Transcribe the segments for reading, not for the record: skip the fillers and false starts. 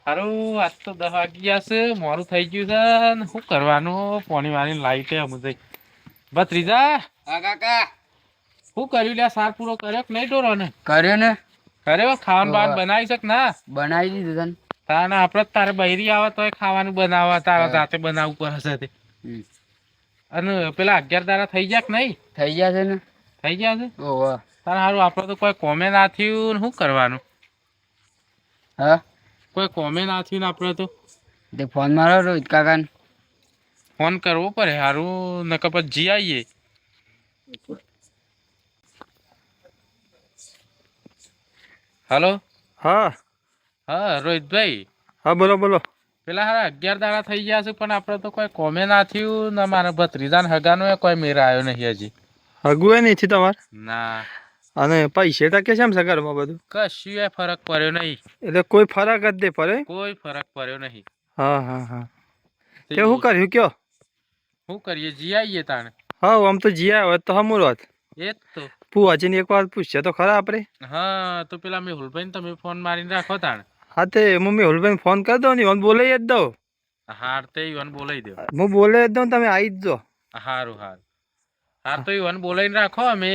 હારું આજ તો 10 વાગ્યા છે મોડું થઈ ગયું છે ને શું કરવાનું પાણી વાળી લાઈટ અમુ જઈ ભત્રીજા. હા કાકા. શું કર્યું લ્યા સાર પૂરો કર્યો કે નહીં ડોરો ને? કર્યો ને. કર્યો ખાવાનું બાન બનાવી શક ના? બનાવી દીધું તને. તાને આપડે તારે બૈરી આવે તો ખાવાનું બનાવવા તારે જાતે બનાવવું પડે છે. અને પેલા 11 દાડા થઈ ગયા કે નહીં? થઈ ગયા છે ને. થઈ ગયા છે? ઓહો. તારે હારું આપડે તો કોઈ કોમે ના થયું ને શું કરવાનું? હા કોઈ કોમે ના થયું ને આપડે તો તે ફોન મારો રોહિત કાકા ને. ફોન કરવો પડે હારું નકર પછી જી આવીએ. હાલો. હા હા રોહિતભાઈ. હા બોલો બોલો. પેલા હારા 11 દાડા થઈ ગયા છે પણ આપડે તો કોઈ કોમે ના થયું ને મારા ભત્રીજાને હગાનો કોઈ મેર આવ્યો નહીં હજી. હગુએ નહીં થી તમારે? ના. અને પૈસે ટકે છે એમ સગરમાં બધું? કશું ફરક પડ્યો નહીં. એટલે કોઈ ફરક જ દે પડે? કોઈ ફરક પડ્યો નહીં. હા હા હા. તે શું કર્યું કયો? શું કરીએ જી આવીએ તાણે. હા આમ તો જી આવ્યો તો હમું રોત. એ જ તો. પૂછીને એક વાર પૂછશે તો ખરા આપણે. હા તો પેલા મેહુલભાઈ તમે ફોન મારીને રાખો તાણે. હા તે હું મેહુલભાઈ ફોન કરી દઉં ને ઓન બોલાવી જ દઉં. હાર તે ઈવન બોલાવી દો. હું બોલાવી જ દઉં તમે આવી જ જો. હારું હારું. હાર તો ઈવન બોલાવીને રાખો અમે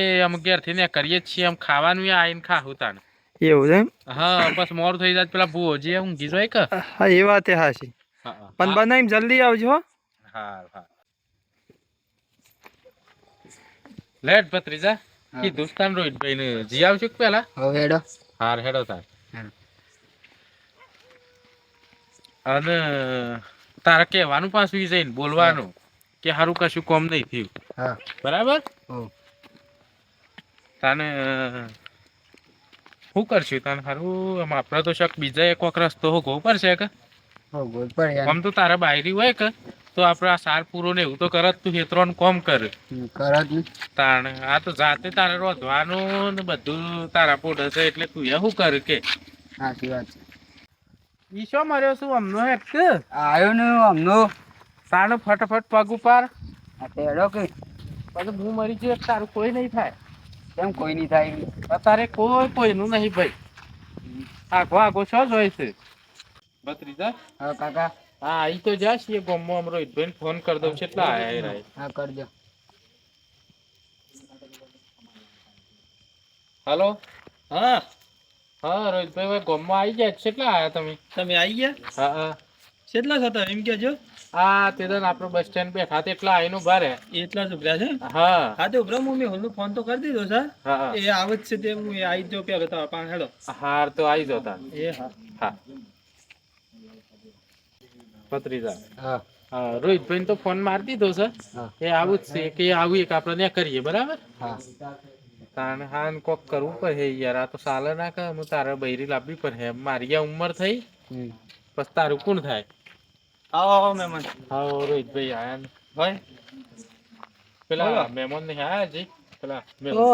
ઘેરથી ને કરીએ જ છીએ એમ ખાવાનું આવીને ખાવું તાણે. એવું છે એમ? હા બસ મોડું થઈ જાય પેલા ભૂવો ઊંઘી જાય કે. હા એ વાત એ હા છે. પણ બનાવીને જલ્દી આવજો. હાર હાર. લેટ ભત્રીજા કીધું તાન રોહિતભાઈ ને જી આવજો કે પેલા? હવે હેડો. હાર હેડો તાર. અને તારે કહેવાનું પાછું જઈને બોલવાનું કે હારું કશું કોમ નહીં થયું. હા બરાબર. તાને શું કરશું તાને હારું આપડે તો શક બીજા એક વખત રસ્તો હોગવો પડશે કે આમ તો તારા બાયરી હોય કે તો આપડે આ સાર પૂરો ને એવું તો કરત તું હેતરોન કોમ કરે તાણ આ તો જાતે તારે રોધવાનું ને બધું તારા પોડે છે એટલે તું એ શું કરે કે? સાચી વાત છે. ઈ શો માર્યો છું અમનો હેટ કે આવ્યો ને અમનો તાણે ફટાફટ પગ ઉપર. હેડો કે પછી હું મરી ગયો તારું કોઈ નહીં થાય. કેમ કોઈ નહીં થાય? અત્યારે કોઈનું નહીં ભાઈ. આગો આગો છો જ હોય છે ભત્રીજા. હા કાકા. હા અહીં તો જાશ એ ગમો અમરો રોહિતભાઈ ફોન કરી દઉં છે એટલા આયા. હા કરજો. હાલો. હા હા રોહિતભાઈ ગમમાં આવી ગયા કેટલા આયા તમે? તમે આવી ગયા? હા હા. કેટલા થતા એમ કેજો? હા તે તો આપણો બસ સ્ટેન્ડ બેઠા એટલા આવીને ઉભા રહે. એટલા જ ઉભરા છે? હા હા તો ઉભરા હું મેં ફોન તો કરી દીધો સર. હા એ આવે જ છે તે હું આવી જ જાઉં પેલો તો પાણ હેડો. હાર તો આવી જતા. એ હા હા ભત્રીજા. હા હા રોહિતભાઈ તો ફોન મારી દીધો છે એ આવું જ છે કે આવું એક આપણે કરીએ બરાબર. હા તાણે હા કોક કરવું પડે યાર આ તો સાલે ના કે હું તારે બૈરી લાવવી પડે મારી આ ઉંમર થઈ પછી તારું કોણ થાય? આવો આવો મહેમાન. હા રોહિતભાઈ આયા ને ભાઈ પેલા મહેમાન ને આયા જી પેલા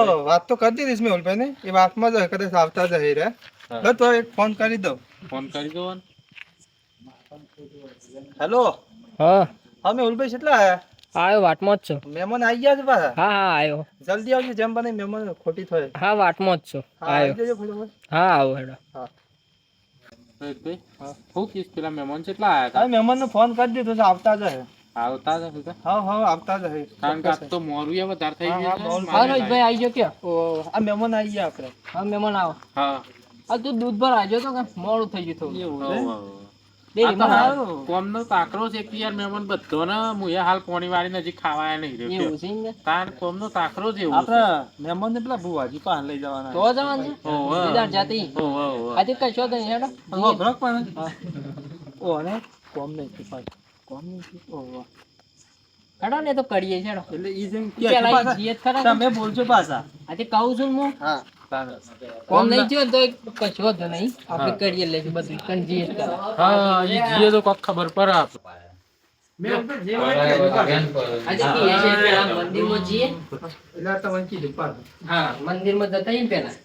તો વાત તો કરી દીધી મેહુલભાઈ ને એ વાતમાં જ કદાચ આવતા જ રે. તો એક ફોન કરી દઉં. ફોન કરી દો. હેલો. હા હા મેહુલભાઈ કેટલા આયા? આવ્યો વાટમાં જ છો? મહેમાન આવી ગયા છે પાછા. હા હા આવ્યો. જલ્દી આવજો જેમ બને મહેમાન ખોટી થાય. હા વાટમાં જ છો? આવ્યો. હા આવો હેડો. હા હું કીસ પેલા મહેમાન કેટલા આયા હતા? હા મહેમાન ને ફોન કરી દીધો છે આવતા જ હે. આવતા જ હતા? હા હા આવતા જ હે. કારણ કે આજ તો મોરું વધારે થઈ ગયું છે. હા રોહિતભાઈ આવી ગયો કે? આ મહેમાન આવી ગયા આપણે. હા મહેમાન આવો. હા આ તું દૂધ ભર આવજો તો કે મોડું થઈ ગયું થોડું. એવું કોમનો તાકરો છે કે યાર મહેમાન બધો ને હું હાલ પોણી વાળી નજીક ખાવાય નહીં રહ્યો. એવું છે ને? તાર કોમનો તાકરો જ એવું આપણે મહેમાન ને પેલા ભુવાજી પાન લઈ જવાના. તો જવાનું છે? બીજા જાતી. આજે કશો તો નહીં હેડો. હો ભરક પણ. ઓ ને કોમ નહીં પાસ. કોમ નહીં. ઓ હેડો ને તો કરીએ છે હેડો. એટલે ઈ જેમ પેલા ઈ જીત ખરા. તમે બોલજો પાછા. આજે કહું છું હું. હા કોમ નહીં થયો તો કશો તો નહીં આપણે કરીએ લેશું બધું કણ જીત કરે. હા ઈ જીએ તો કોક ખબર પડે આપ. આજે કીએ છે પેલા મંદિરમાં જઈએ. એટલે તમે કીધું પાસ. હા મંદિરમાં જતા આવીને પેલા.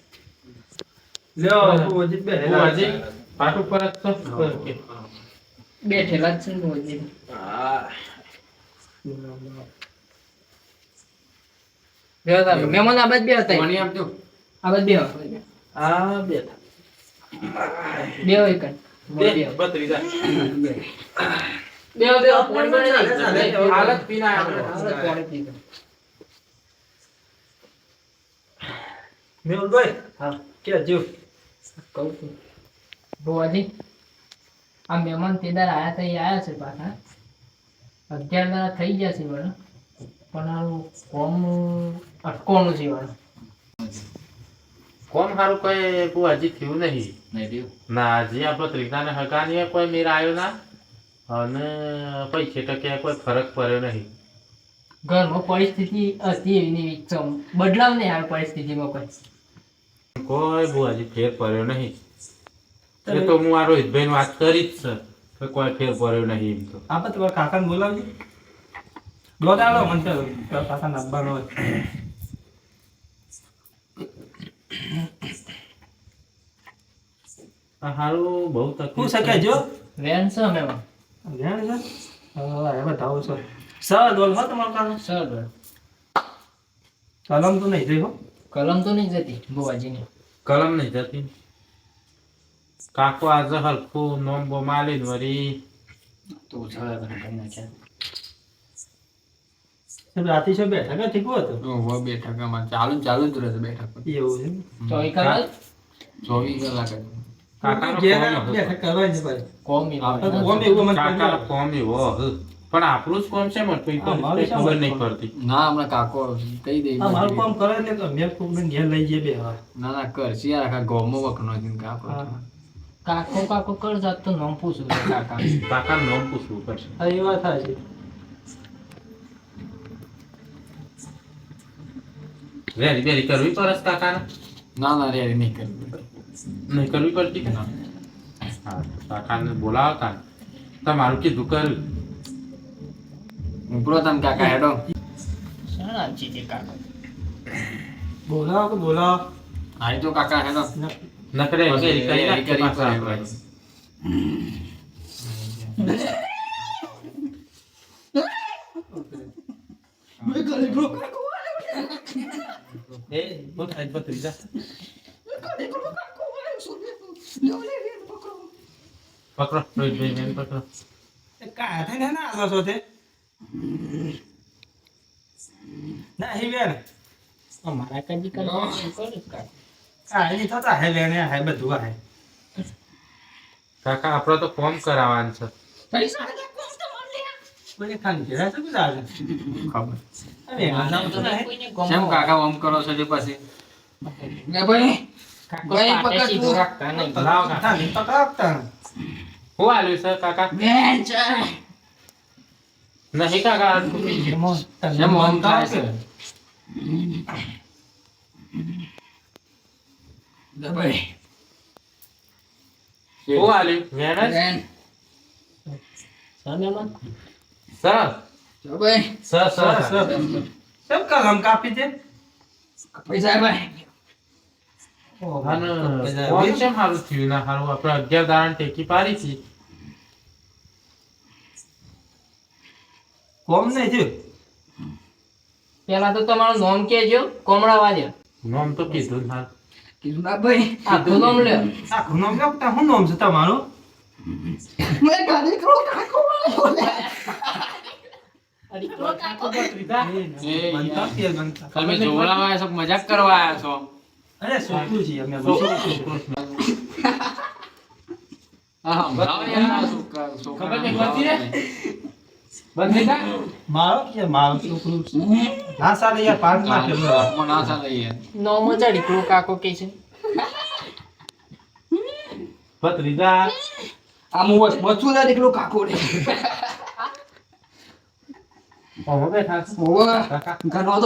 લ્યો ભુવાજી બેહેલા. ભુવાજી પાટ ઉપર જ તો બેઠેલા જ છે ને મંદિર. મહેમાન આ બાજ બે હતા. પાણી આપજો. આ બાજ બે. આ બેઠા. બે હોય કણ. બે ભત્રીજા બે પાણી બનાવી હાલત પીના પાણી પી લો. મેહુલભાઈ હા કે જો કહું છું ભુવાજી આ મહેમાન તેદાર આયા તો એ આયા છે પાછા 11 દાડા થઈ ગયા છે વળી પણ આનું કોમ અટકોનું છે વળી કોમ હારું કઈ બુઆજી થયું નહીં ના હજી આ ભત્રીજાને હગાની કોઈ મેર આવ્યો ના અને પૈસે ટકે કોઈ ફરક પડ્યો નહીં ઘરમાં પરિસ્થિતિ હતી એવી ને એવી જ. બદલાવ નહીં આવે પરિસ્થિતિમાં કોઈ બુઆજી ફેર પડ્યો નહીં એ તો હું આ રોહિતભાઈ વાત કરી જ છે કે કોઈ ફેર પડ્યો નહીં એમ તો આપણે તમારા કાકાને બોલાવજો દોડ આલો મને તો કાકાને આપવાનો હોય આ હારું બહુ શું તકલીફ શકે જો વેન છે મહેમાન ધ્યાન છે હા એ બતાવો છો સર દોલ હો તમારું કામ સર કલમ તો નહીં જોઈ હો કલમ તો નહીં જતી ભુવાજીની. કલમ નહીં જતી કાકો આજે હલકું નોમ બોમ આલીને વળી રાતે શું બેઠા કે ઠીક હતું ચાલુ જ રહે બેઠક એવું છે 24 કલાક 24 કલાક જ. કાકાનો ઘેર ફોન હતો. બેઠા કરવાય છે ભાઈ કોમ કોમ એવું મને કાકાનો ફોન એવો હતો. પણ આપણું જ કોમ છે મોટું એ તો અમારું શા ખબર નહીં વાંધો? પડતી ના હમણાં કાકો કહી દે આ મારું કામ કરે ને તો મેં કોકને ઘેર લઈ જઈએ બે હા ના ના કર સિયા આખા ગોમો વખનો છે ને કાકો કાકો કર જાત તો નામ પૂછું છું કાકા. કાકાનું નામ પૂછવું પડશે હા એ વાત થાય છે રેડી બેરી કરવી પડે છે કાકાને ના ના રે નહીં કરવું નહીં કરવી પડતી કે ના હા કાકાને બોલાવતા તમારું કીધું કર્યું ઉપરો તમે કાકા હેડો શાના ચીજે કાકા બોલાવો કે બોલાવો હાઈ તો કાકા હેડો નકરે બેરી કરી નાખીએ કરી પાછા કરી. આપણે. એ બહુ થાય છે ભત્રીજા. પકડો રોહિતભાઈ બેન પકડો કાયા થાય ને આલો છો તે ના હે બેન અમારા કાજી કરવા કાકા આ એ થતા હે બેન હે બધું હે કાકા આપણે તો ફોર્મ કરાવવાનું છે કોઈ ખાલી જરા શું ચાલે ખબર અરે નામ તો નહીં કેમ કાકા ઓમ કરો છો જે પછી કાકો પાટે સીધું રાખતા નહીં. લાવો કાકા ખાલી પકડતા હું આલ્યું છે કાકા નહીં કાકા આટલું પી ગયું. કેમ ઓમ થાય છે હું આલ્યું વેણ જ? સર મહેમાન સર સર સર સર સબ કલમ કાપી દે અને કોણ કેમ હારું થયું ના હારું આપણે 11 દાડા ટેકી પાડી હતી કોમ નહીં થયું પેલા તો તમારું નામ કેજો કોમળા વાજે નામ તો કીધું ના આખું નામ લ્યો. આખું નામ કેવું શું નામ છે તમારું બનતા કે બનતા તમે જોવડાવવા આવ્યા છો કે મજાક કરવા આવ્યા છો અરે છોકરું છે અમે હા સમજાવો યાર આ છોકરા ખબર નહીં પડતી ને? બંધ કા મારો કે મારો છોકરું છે ના સાલે યાર પાસ ના કે હાથમાં ના ચાલે યાર નામ જ અડીકડું કાકો કે છે. ભત્રીજા ઓહો બેઠા છે. કાકા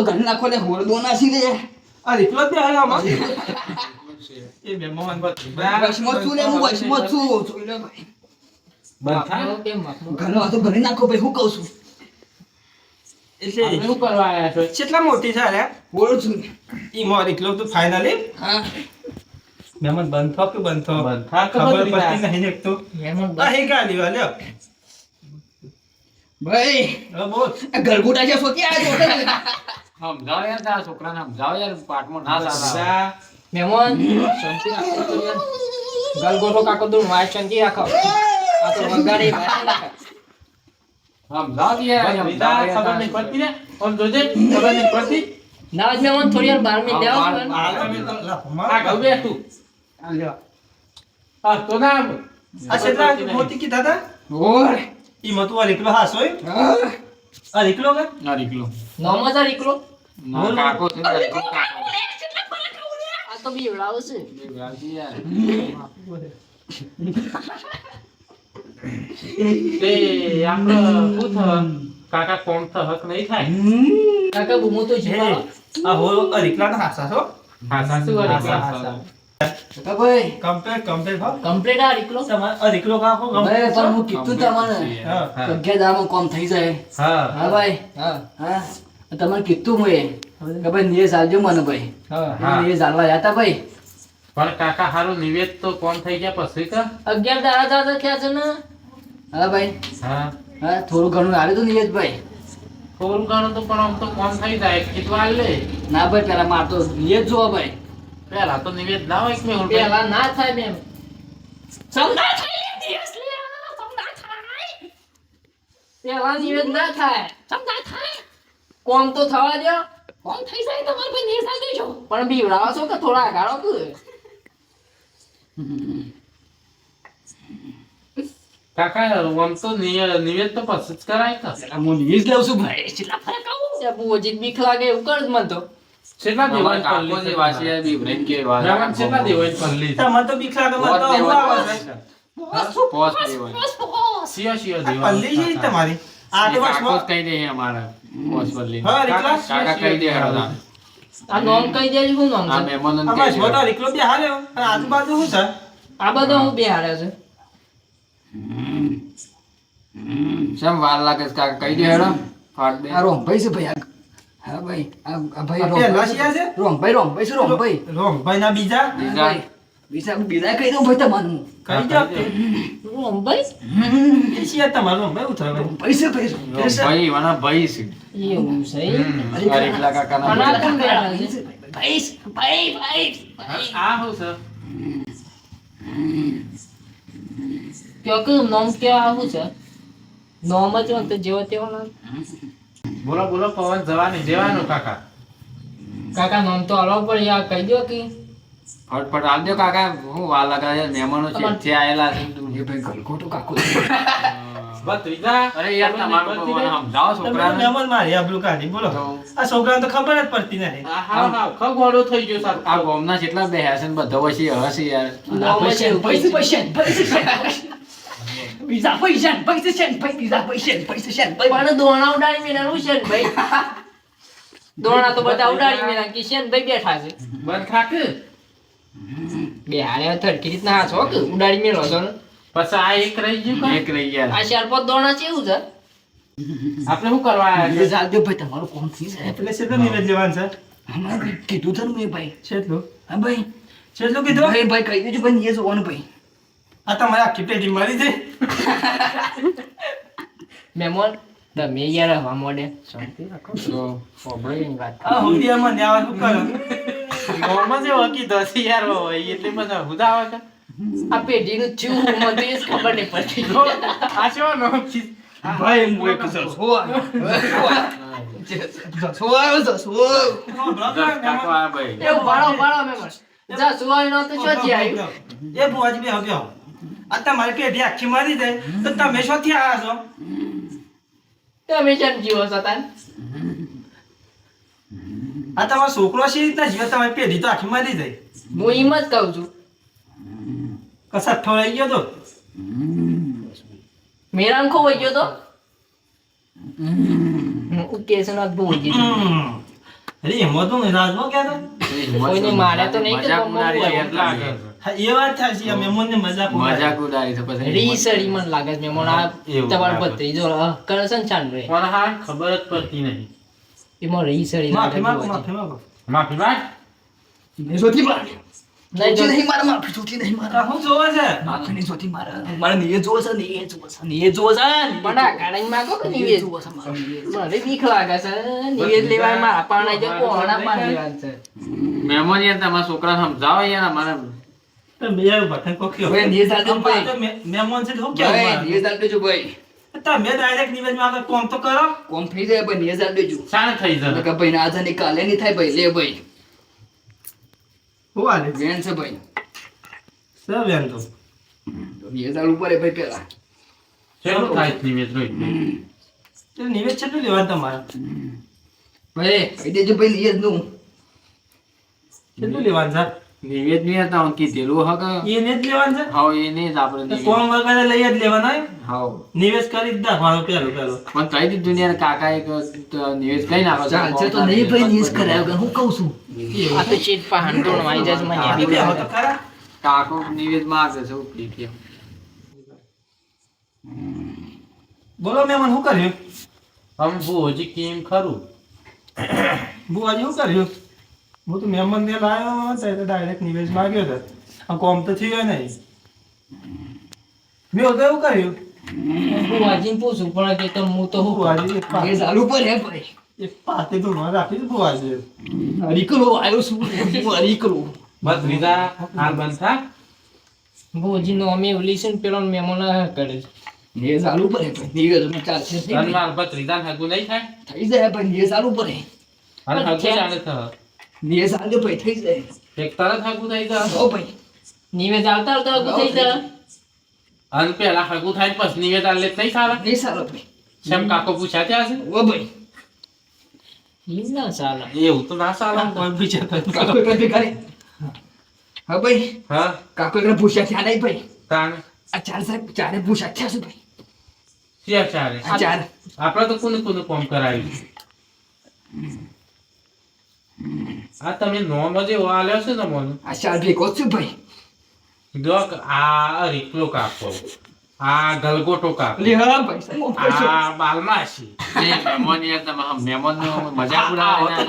આ રીતલો જ આયો આમાં એ બે મોહન ભત્રીજા બંધ થા. આવો કેમ વાંકનો? એટલે આપણે શું કરવા આયા છો કેટલા મોટી છે રે ઈ મોર રીતલો તો ફાઇનલી મહેમાન બંધ થો કે બંધ થો બંધ થા કે ખબર ભત્રીજા? પડતી નહીં ને એક તો મહેમાન આ હે ગાલી વાલે બોલ સમજાવો યાર તારા છોકરાને સમજાવો યાર પાઠમાં ના ચાલે ભત્રીજા, મહેમાન શાંતિ રાખો તો યાર. ગલગોટો કાકો તું વાય શાંતિ રાખો આ તો વગાડી વાય નાખો સમજાવ યાર બસ વિધા ખબર નહીં પડતી ને ઓમ જોજે ખબર નહીં પડતી ના જ મેમન થોડી વાર 12 મિનિટ દેવા આ ગવે તું આ લ્યો. આ તો ના આ છેલ્લા મોતી કીધા હતા ઓય. ઈ મતું આ રીકલો હાસો આ રીકલો કે ના રીકલો નોમો જ રીકલો ના કાકો છે ને રીકલો કાકો આ તો બીવડાવ છે બે ગાજી યાર તે આપણે શું થવા કાકા કોમ થહક નહીં થાય કાકા બુમો તો જીવા આ હો આ રીકલાના હાસા છો હા સાસુ વાળી ક્લાસ કાકા ભાઈ કમ્પ્લીટ ભાવ કમ્પ્લીટ આ રીકલો તમારે આ રીકલો કાકો ભાઈ પણ હું કીધું તમને હા અગિયાર દાડામાં કોમ થઈ જાય હા હા ભાઈ હા હા તમને કીધું મેં કે ભાઈ નિયે ચાલજો મને ભાઈ હા. નિયે ચાલવા જતા ભાઈ પણ કાકા હારું નિવેદ તો કોમ થઈ ગયા પછી કા 11 દાડા દાડા થયા છે ને હા ભાઈ હા હા થોડું ઘણું આવ્યું હતું નિયત ભાઈ થોડું ઘણું તો પણ આમ તો કોમ થઈ જાય કીધવા લે ના ભાઈ પેલા માર તો નિયત જોવા ભાઈ પેલા તો નિવેદ ના હોય કે મેં પેલા ના થાય મેમ સમજા પેલા નિવેદ ના થાય સમજાય થાય કોમ તો થવા દો કોમ થઈ જાય તમારે ભાઈ નહીં ચાલ દેજો પણ બીવડાવો છો કે થોડા આગાળો કે કાકા આમ તો નિવેદ તો પછી જ કરાય કે હું નિયત લઉં છું ભાઈ કેટલા ફરક આવું તે બુજી બીક લાગે એવું કર મન તો કેટલા અમાર દેવાય કાકો જે વાસી યાર બી બ્રેન કે વાત મેમન કેટલા દેવાય પલ્લી તમારે તો બીક લાગે મને તો હું આવે છે પોસ દેવાય સિયા સિયા આ દેવાય પલ્લી છે તમારી આ તો કાકો બસ જ કહી દે અમારા પોસ બદલી હા રીકલા કાકા કહી દે હળદા આ નોમ કહી દેજો શું નોમ આ છે મહેમાનો આ બસ મોટા રીકલો બે હાલ્યો અને આજુબાજુ શું છે આ બધો હું બે હાર્યો છે શેમ વાર લાગે છે કાકા કહી દે હેડો ફાટ દે આ રોમભાઈ છે ભાઈ હા ભાઈ આ ભાઈ આ પેલા શિયા છે રોમભાઈ છે રોમભાઈ રોમભાઈ ના બીજા બીજા બીજા કહી દઉં ભાઈ તમને કઈ જાવ ભાઈ એ શિયા તમારો રોમભાઈ ઉતરે પૈસે પૈસે ભાઈ વાના ભાઈ છે એવું છે આ રીકલા કાકાના અને આ ભાઈ. કોણ બે હાર્યો છે ભાઈ આ હું છે કયો કે નોમ કયો આવું છે નોમ જ હોય તો જેવો તેવો નામ બોલો બોલો પવન જવાની દેવાનું કાકા કાકા નોમ તો અલગ પડે યાર કહી દો કે ફટફટ આલ દો કાકા હું વાર લાગે છે મહેમાનો છે તમારે- છે આયેલા છે એ ભાઈ ગલગોટો કાકો બસ ત્રીજા અરે યાર તમારું ખબર નહીં પડતી ને? સમજાવો તમે છોકરાને મહેમાન મારી આબરૂ કાઢી બોલો તો આ છોકરાને તો ખબર જ પડતી નથી હા હા ખગવાડો થઈ ગયો સારું આ ગામના જેટલા બેહ્યા છે ને બધા પછી હશે યાર નોમ જ એવું પૈસે પૈસે બીજા પૈસે બીજા પૈસે પણ દોણા ઉડાડી મેળાનું છે ને ભાઈ દોણા તો બધા ઉડાડી મેળા કે છે ને ભાઈ બેઠા છે બંધ થાક બે હારે થડકી રીતના હાથ કે ઉડાડી મેળો છો ને પછી આ એક રહી ગયું કાં? એક રહી ગયા આ ચાર પાંચ દોણા છે એવું છે આપણે શું કરવા આયા એ છે? ચાલજો ભાઈ તમારું કોમ થઈ જાય એટલે છે તો નિવેદ લેવાનું છે હમણાં કીધું છે ને મેં ભાઈ છેટલું હા ભાઈ છેટલું કીધું ભાઈ કહી દેજો ભાઈ નિયે જોવાનું ભાઈ આ તમારે આખી પેટી મરી જાય મેમોન તમે યાર હવા મોડે તો ફોબળી વાત આ હુંડિયામાં ન્યાવા શું કરો ગામમાં જે વકી દસી યાર હોય એટલે મજા હુદા આવે કે આ પેઢીનું ચૂ મને એ જ ખબર નહીં પડતી આ શું નો ભાઈ હું એક જસો કાકો આ ભાઈ એવું ભાડો ભાડો મેમોન જા સુવાઈ નો તો ચોથી આવ્યું એ બુઆજી બે હવે આ તમારી પેટી આખી મરી જાય તો તમે શોથી આવ્યા છો તમે જેમ જીવો છો તાન આ તમારો છોકરો છે એ રીતના જીવે તમારી પેઢી તો આખી મરી જાય હું એમ જ કહું છું કસા ઠોળાઈ ગયો તો મેરાન ખોવાઈ ગયો તો ઉકેશન જ ભૂલ ગયું અરે એમાં તો રાજમાં કહેતો કોઈને મારે તો નહીં કે મજાક ગામમાં ઉડાડી કોઈ એટલા લાગે. હા એ વાત થાય છે આ મહેમાનને મજાક ઉડાડે. મજાક ઉડાડી તો પછી રીસડી મને લાગે છે મેમોન આ એવું તમારો બરાબર. ભત્રીજો કરે છે ને ચાંદરે પણ હા ખબર જ પડતી નહીં એમાં રીસડી લાગે માફી માંગો છે. માફી માંગો માફી માંગ નહીં જો- આ શું જોવે છે પણ આ કાળાની માંગો કે નિવેદ? મને બીક લાગે છે નિવેદ લેવાય મારા પાણા જો કોહણા પાણ લેવાનું છે મહેમાન યાર તમારા છોકરાને સમજાવો યાર અમારે તમે યાર ભટન કોક્યો ભાઈ નિયસ આલજો આમ ભાઈ પાછો મહેમાન છે તો શું ભાઈ કહેવું નિયસ આલજો ભાઈ તમે ડાયરેક્ટ નિવેદમાં આગળ કોમ તો કરો કોમ થઈ જાય ભાઈ નિયસ આલજો શાણે થઈ જશે કે ભાઈ ના જાને કાલે નહીં થાય ભાઈ લે ભાઈ હું આલે વેન છે ભાઈ સર વેન તો નિયસ આલુ પડે ભાઈ પેલા શેનું થાય છે નિવેદ રોહિત તે નિવેદ કેટલું લેવાનું તમારે ભાઈ કહી દેજો ભાઈ નિયસ નું કેટલું લેવાનું છે નિવેદ નહીં હતા હું કીધેલું હા કે એને જ લેવાનું છે હા એને જ આપણે તો નિવેદ કોમ વગર લઈ જ લેવાના હોય હા નિવેશ કરી જ નાખવાનો પેલો પણ કહી દીધું ને યાર કાકા એક નિવેદ કઈ નાખો ચાલશે તો નહીં ભાઈ નિયસ કરાયો હું કહું છું આ તો ચીટ પહાણ તો વાઈ જાય છે મને આપી દેવો તો ખરા કાકો નિવેદ માંગે છે હું કીધું બોલો મહેમાન શું કર્યું આમ ભુવોજી કેમ ખરું બુઆજી શું કર્યું હું તો મહેમાન ને લાવ્યો ત્યારે ડાયરેક્ટ નિવેશ માંગ્યો હતો આ કોમ તો થયો નહીં મેં તો એવું કર્યું બુવાજીને પૂછું પણ કે તો હું તો હું બુઆજી એક નિયસ આલુ પડે ભાઈ એક પાતે તો રાખી દીધું બુઆજી હરીકલો આવ્યો છું હું હરીકલો ભત્રીજા હાલ બંધ થા બુવાજી નો અમે ઓલી છે ને પેલો મહેમાન કરે છે નિયસ આલુ પડે ભાઈ નિયસ નું ચાલશે તન માર ભત્રીજા હગું નહીં થાય થઈ જાય ભાઈ નિયસ આલુ પડે અને હગું જાણે થ નિયસ આલજો ભાઈ થઈ જાય એક તરત હગું થઈ જા ઓ ભાઈ નિવેદ આવતા આવતા આગું થઈ જાય અને પેલા હગું થાય ને પછી નિવેદ આલે નહીં સારા નહીં સારો ભાઈ શેમ કાકો પૂછ્યા ત્યાં છે ઓ ભાઈ ઈ ના ચાલે એવું તો ના સારા કોઈ બીજા કાકો એકલા ભેગા હા ભાઈ હા કાકો એકલા પૂછ્યા થયા નહીં ભાઈ તાણ આ ચાર સાહેબ ચારે પૂછ્યા થયા છે ભાઈ શિયા ચારે આ ચાર આપણે તો કોને કોને કોમ કરાવ્યું આ તમે નોમ જ એવો આલ્યો છે ને મને આ ચાર ભેગો છું ભાઈ જો આ રીકલો કાકો આ ગલગોટો કાકો લે હા ભાઈ સાહેબ આ બાલમાસી એ મહેમાન યાર તમે મહેમાન નો મજાક ઉડાવે ને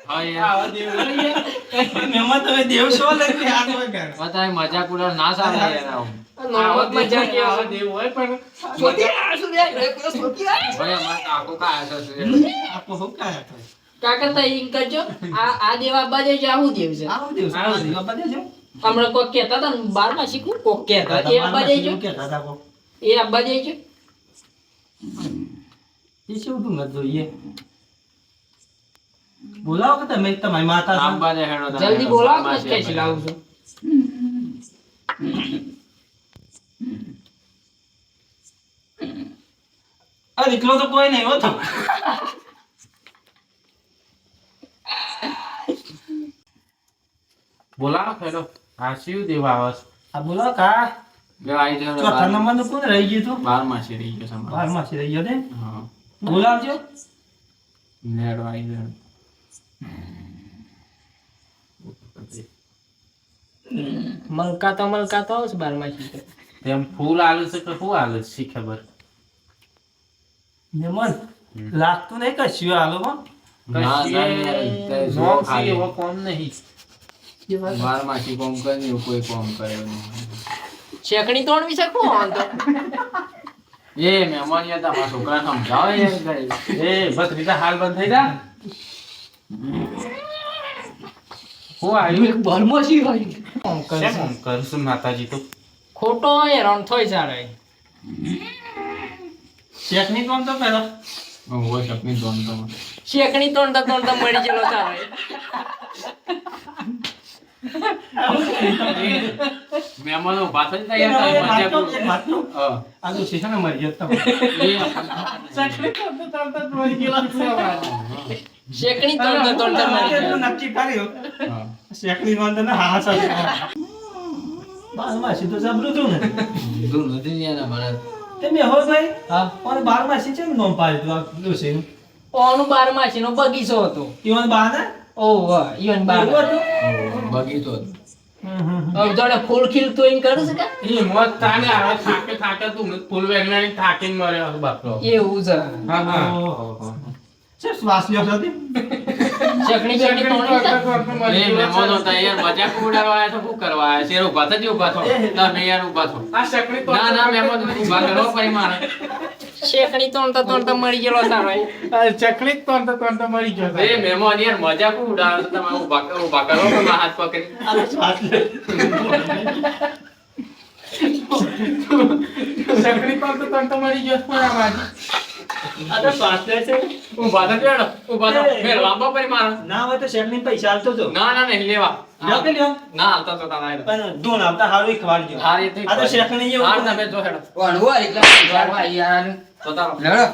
હા યાર મહેમાન તમે દેવ શો લઈને આ કોઈ કરે બતાય મજાક ઉડાવ ના સાલે યાર આવું નોમત મજા કે આવા દેવ હોય પણ સોતી આ શું રે પેલો સોતી આ ભાઈ અમાર કાકો કાયા છે આપો હું કાયા થાય કાકા તો ઈમ કરજો આ દેવા બાજે જાહુ દેવ છે આવો દેવ આવો દેવ બધે જો હમણાં કોક કહેતા હતા ને 12 માં શીખું કોક કહેતા એ બાજે જો કે દાદા કો એ બાજે જો એ શું તું ન જોઈએ બોલાવો કે તમે તમારી માતા છે. આંબા દે હેડો તમે. જલ્દી બોલાવો કે સ્પેશિયલ લાવું છું આ દીકરો તો કોઈ નહીં હોતો બોલાવો ખેડો આ શિવ દેવ આવે છે આ બોલાવો કા બે આઈ જાવ ચોથા નંબર નું કોણ રહી ગયું તું 12 માં છે રહી ગયો સંભાળ 12 માં છે રહી ગયો ને હા બોલાવજો નેડો આઈ જાવ મલકાતા આવે છે 12 માં શીખે તેમ ફૂલ આલે છે કે શું આલે છે શી ખબર મહેમાન લાગતું નહીં કશું હાલો હો ના, કશીએ તે જો નોમ છે ખાલી. એવો કોમ નહીં 12 માંથી કોમ કરે ને એવું કોઈ કોમ કરે નહીં શેકણી તોડવી શકું વાંધો એ મહેમાન યાર તમારા છોકરા સમજાવો યાર guys. એ ભત્રીજા હાલ બંધ થઈ જા હું આવ્યું એક બારમાં છે ભાઈ કોમ કેમ કરશે આમ કરશું માતાજી તો ખોટો હેરાન થઈ જાય શેકની કોમ તો પેલો હું શકની દોન તો શેકણી તોડતા મળી ગયેલો ચાલે મહેમાનો ઉભા થઈ જાય યાર તમે મજાક એક વાતનું હા આ તો શેખાને મરી ગયો તમે શેકણી તોડતા મળી એટલું ગયેલો નક્કી કર્યું હા શેકની નોંધ ને હા સાચું બારમાં સીધું જબરું હતું ને તું નથી યાર અમારા તમે હો ભાઈ હા પણ બારમાં સી છે નોમ પાડ્યું આ ડોસીનું ઓનું 12 માં છે નો બગીચો હતો ઈવન બા ને ઓહ વાહ ઈવન 12 બગીચો હવે જોડે ફૂલ ખીલતું એમ કરે છે કે એ મોત તાને આવે થાકે તું ફૂલ વેગનાની થાકીને મર્યો હતો બાપરો એવું છે હા હા છે શ્વાસ લ્યો છો તે શેકણી બેકણી તોડી છે એ મહેમાનો તો યાર મજાક ઉડાડવા આયા તો શું કરવા આયા શેર ઉભા થજો ઉભા થો તમે યાર ઉભા થો આ શકડી તો ના ના મહેમાન ઉભા કરો પછી મારે શેકણી તોડતા મરી ગયેલો સારો એ. ચકલી જ તોડતા મરી ગયો એ મહેમાન યાર મજાક ઉડાડો તો તમે ઊભા કરો કે મારા હાથ પકડી. ચકલી તોડતા મરી ગયો પણ આ બાજી. આ તો શ્વાસ લે છે. ઊભા તો બેડો, ઊભા તો. મેં લાંબા પડી મારો. ના હોય તો શેકની પૈસા આલતો જો. ના નહીં લેવા. લ્યો કે લ્યો. ના હાલતો તો તારા. પણ દોન આપતા હારું ઈ ખવાડજો. હા, એ તો આ તો શેકણી જેવું. હા, તમે જો હેડો. ભણવું હોય એટલે યાર તો તારો. લડો.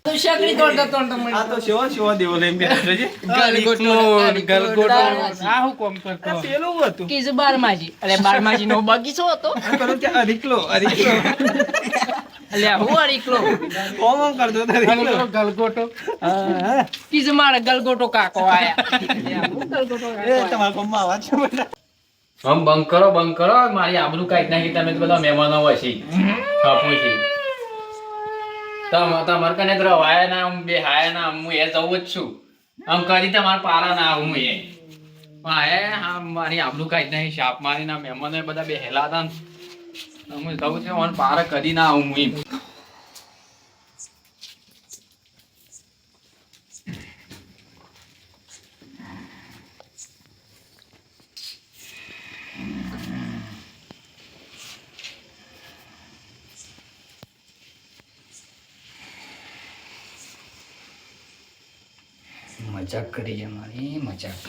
તો શેકણી તોડતા મરી આ તો શેવો દેવો લઈને બેઠો છે. ગલગોટો આ હું કોમ કરતો આ પેલું હતું. કીધું બારમાજી. અરે બારમાજી નો બગીચો હતો. આ પેલું કે અરીકલો. અલ્યા હું અરીકલો. ઓમ કરતો હતો અરીકલો. ગલગોટો કીધું મારે ગલગોટો કાકો આયા. અલ્યા હું ગલગોટો કાકો એ આયા. તમારા ગામમાં આવા છે બધા. હમ બંધ કરો મારી આબરૂ કાઢી નાખી. તમે તો બધા મહેમાનો હોય છે. બાપુ છે. તમારે કને તો રવાય ના હું બે હાય ના હું એ જવું જ છું. આમ કરી તમારા પારા ના આવું હું એ. પણ હા મારી આબરૂ કાઢી નાખી. શાપ મારી ના મહેમાનો બધા બેહેલા હતા ને. હું જવું છે મને પારા કરી ના આવું હું એમ. મજાક કરી છે મારી મજાક.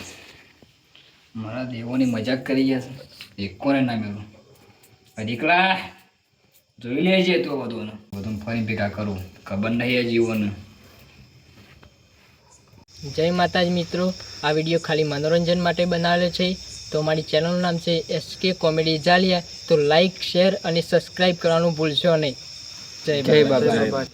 મારા દેવોની મજાક કરી છે. એકોને ના મેળવું. દીકરા જોઈ લેજે તો બધું ફરી ભેગા કરું. ખબર નહીં આ જીવન. જય માતાજી મિત્રો, આ વિડીયો ખાલી મનોરંજન માટે બનાવેલો છે. તો અમારી ચેનલનું નામ છે SK કોમેડી જાલિયા. તો લાઈક, શેર અને સબસ્ક્રાઈબ કરવાનું ભૂલશો નહીં. જય બાબા.